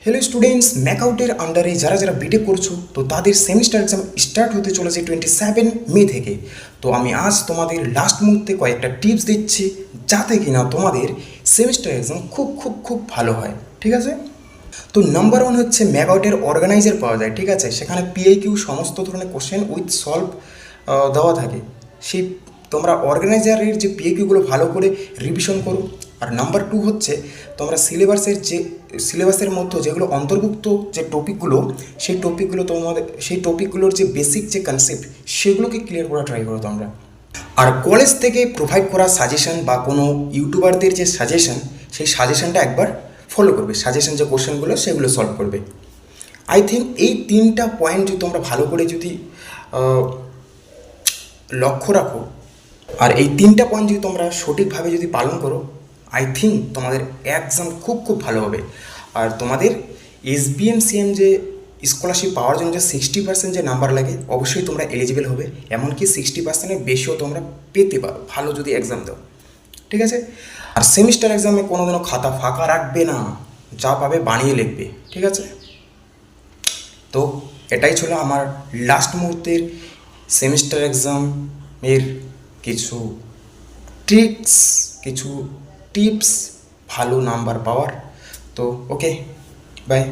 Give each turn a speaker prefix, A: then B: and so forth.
A: Hello students, ম্যাকআউটের আন্ডারে যারা যারা বিটেক করছো তো তাদের সেমিস্টার এক্সাম স্টার্ট হতে চলেছে 27 মে থেকে। তো আমি আজ তোমাদের লাস্ট মুহূর্তে কয়েকটা টিপস দিচ্ছি যাতে কিনা তোমাদের সেমিস্টার এক্সাম খুব খুব খুব ভালো হয়। ঠিক আছে, তো নাম্বার ওয়ান হচ্ছে ম্যাকআউটের অর্গানাইজার পাওয়া যায়। ঠিক আছে, সেখানে পিআইকিউ সমস্ত ধরনের কোশ্চেন উইথ সলভ দেওয়া থাকে। সেই তোমরা অর্গানাইজারের যে পিআইকিউগুলো ভালো করে রিভিশন করো। আর নাম্বার টু হচ্ছে তোমরা সিলেবাসের মধ্যে যেগুলো অন্তর্ভুক্ত যে টপিকগুলো, সেই টপিকগুলোর যে বেসিক যে কনসেপ্ট সেগুলোকে ক্লিয়ার করা ট্রাই করো তোমরা। আর কলেজ থেকে প্রোভাইড করা সাজেশন বা কোনো ইউটিউবারদের যে সাজেশন, সেই সাজেশনটা একবার ফলো করবে। সাজেশন যে কোশ্চেনগুলো সেগুলো সলভ করবে। আই থিঙ্ক এই তিনটা পয়েন্ট যদি তোমরা ভালো করে যদি লক্ষ্য রাখো, আর এই তিনটা পয়েন্ট যদি তোমরা সঠিকভাবে যদি পালন করো, আই থিঙ্ক তোমাদের এক্সাম খুব খুব ভালো হবে। আর তোমাদের এসবিএমসিএম যে স্কলারশিপ পাওয়ার জন্য যে 60% যে নাম্বার লাগে, অবশ্যই তোমরা এলিজিবল হবে। এমনকি 60%-এর বেশিও তোমরা পেতে পারো ভালো যদি এক্সাম দাও। ঠিক আছে, আর সেমিস্টার এক্সামে কোনোদিনও খাতা ফাঁকা রাখবে না, যা পাবে বানিয়ে লিখবে। ঠিক আছে, তো এটাই ছিল আমার লাস্ট মুহূর্তের সেমিস্টার এক্সামের কিছু ট্রিক্স, কিছু টিপস ভালো নাম্বার পাওয়ার। তো ওকে, বাই।